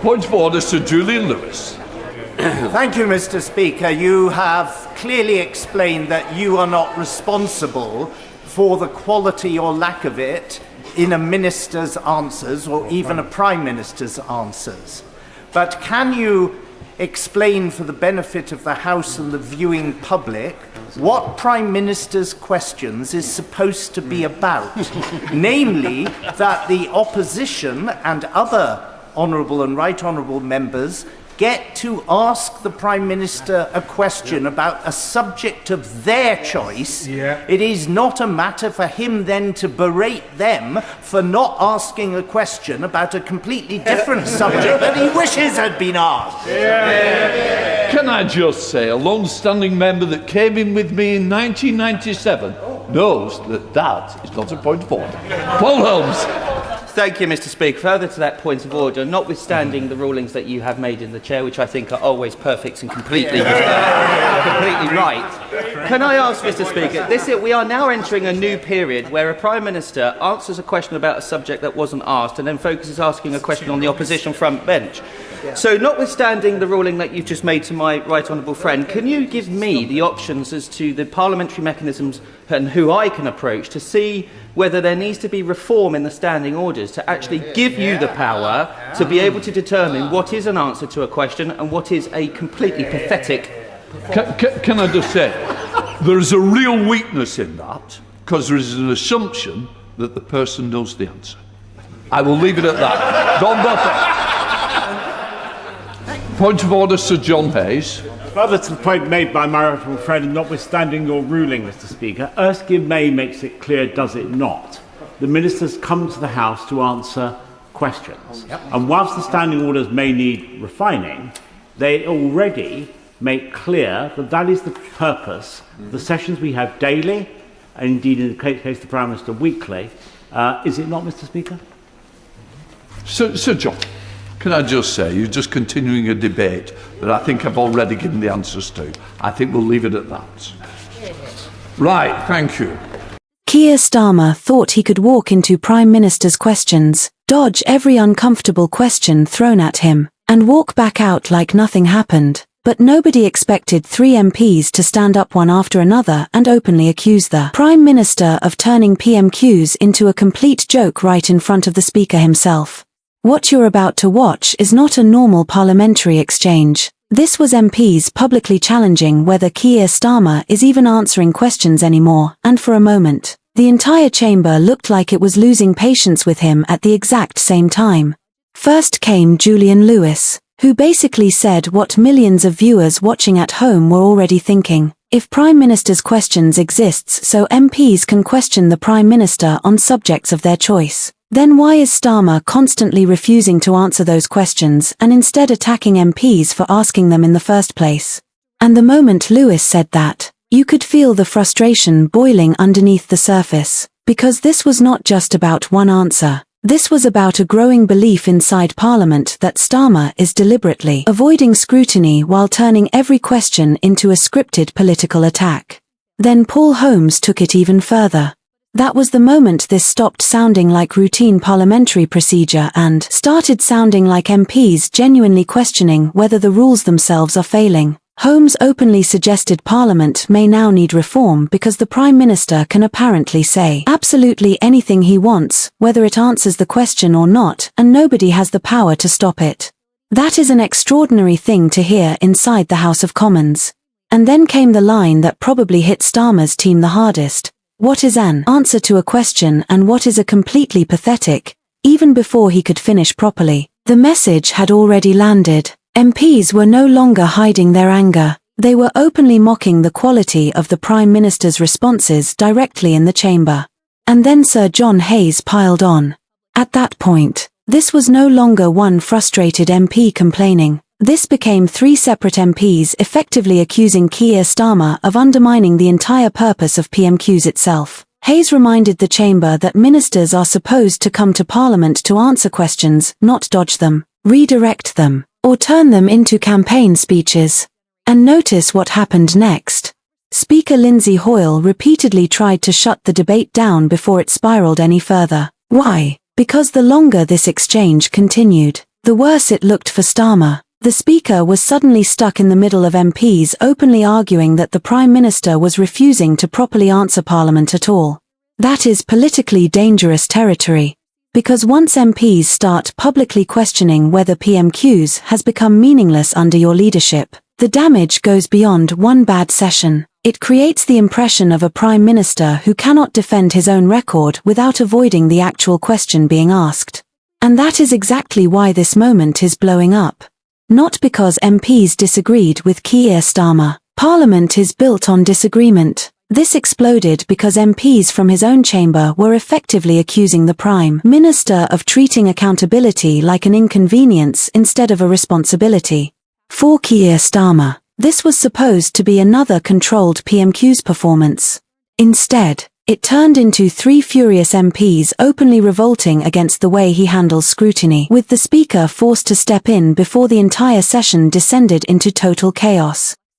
Point of order, Sir Julian Lewis. Thank you, Mr. Speaker. You have clearly explained that you are not responsible for the quality or lack of it in a minister's answers or even a Prime Minister's answers. But can you explain for the benefit of the House and the viewing public what Prime Minister's questions is supposed to be about? Namely, that the opposition and other honourable and right honourable members get to ask the Prime Minister a question about a subject of their choice. It is not a matter for him then to berate them for not asking a question about a completely different subject that he wishes had been asked. Can I just say, a long-standing member that came in with me in 1997 knows that that is not a point of order. Paul Holmes. Thank you, Mr. Speaker. Further to that point of order, notwithstanding the rulings that you have made in the chair, which I think are always perfect and completely right, can I ask, Mr. Speaker, we are now entering a new period where a Prime Minister answers a question about a subject that wasn't asked and then focuses asking a question on the opposition front bench. So, notwithstanding the ruling that you've just made to my right honourable friend, can you give me the options as to the parliamentary mechanisms and who I can approach to see whether there needs to be reform in the standing orders to actually give you the power to be able to determine what is an answer to a question and what is a completely pathetic... Can I just say, there is a real weakness in that, because there is an assumption that the person knows the answer. I will leave it at that. Don Buffer. Point of order, Sir John Hayes. Further to the point made by my honourable friend, notwithstanding your ruling, Mr. Speaker, Erskine May makes it clear, does it not? The ministers come to the House to answer questions. And whilst the standing orders may need refining, they already make clear that that is the purpose of the sessions we have daily, and indeed in the case of the Prime Minister weekly. Is it not, Mr. Speaker? Sir John. Can I just say, you're just continuing a debate that I think I've already given the answers to. I think we'll leave it at that. Right, thank you. Keir Starmer thought he could walk into Prime Minister's questions, dodge every uncomfortable question thrown at him, and walk back out like nothing happened. But nobody expected three MPs to stand up one after another and openly accuse the Prime Minister of turning PMQs into a complete joke right in front of the Speaker himself. What you're about to watch is not a normal parliamentary exchange. This was MPs publicly challenging whether Keir Starmer is even answering questions anymore, and for a moment, the entire chamber looked like it was losing patience with him at the exact same time. First came Julian Lewis, who basically said what millions of viewers watching at home were already thinking. If Prime Minister's questions exists so MPs can question the Prime Minister on subjects of their choice, then why is Starmer constantly refusing to answer those questions and instead attacking MPs for asking them in the first place? And the moment Lewis said that, you could feel the frustration boiling underneath the surface, because this was not just about one answer. This was about a growing belief inside Parliament that Starmer is deliberately avoiding scrutiny while turning every question into a scripted political attack. Then Paul Holmes took it even further. That was the moment this stopped sounding like routine parliamentary procedure and started sounding like MPs genuinely questioning whether the rules themselves are failing. Holmes openly suggested Parliament may now need reform because the Prime Minister can apparently say absolutely anything he wants, whether it answers the question or not, and nobody has the power to stop it. That is an extraordinary thing to hear inside the House of Commons. And then came the line that probably hit Starmer's team the hardest. What is an answer to a question and what is a completely pathetic? Even before he could finish properly, the message had already landed. MPs were no longer hiding their anger. They were openly mocking the quality of the Prime Minister's responses directly in the chamber. And then Sir John Hayes piled on. At that point, this was no longer one frustrated MP complaining. This became three separate MPs effectively accusing Keir Starmer of undermining the entire purpose of PMQs itself. Hayes reminded the chamber that ministers are supposed to come to Parliament to answer questions, not dodge them, redirect them, or turn them into campaign speeches. And notice what happened next. Speaker Lindsay Hoyle repeatedly tried to shut the debate down before it spiraled any further. Why? Because the longer this exchange continued, The worse it looked for Starmer. The Speaker was suddenly stuck in the middle of MPs openly arguing that the Prime Minister was refusing to properly answer Parliament at all. That is politically dangerous territory. Because once MPs start publicly questioning whether PMQs has become meaningless under your leadership, the damage goes beyond one bad session. It creates the impression of a Prime Minister who cannot defend his own record without avoiding the actual question being asked. And that is exactly why this moment is blowing up. Not because MPs disagreed with Keir Starmer. Parliament is built on disagreement. This exploded because MPs from his own chamber were effectively accusing the Prime Minister of treating accountability like an inconvenience instead of a responsibility. For Keir Starmer, this was supposed to be another controlled PMQ's performance. Instead, it turned into three furious MPs openly revolting against the way he handles scrutiny, with the Speaker forced to step in before the entire session descended into total chaos.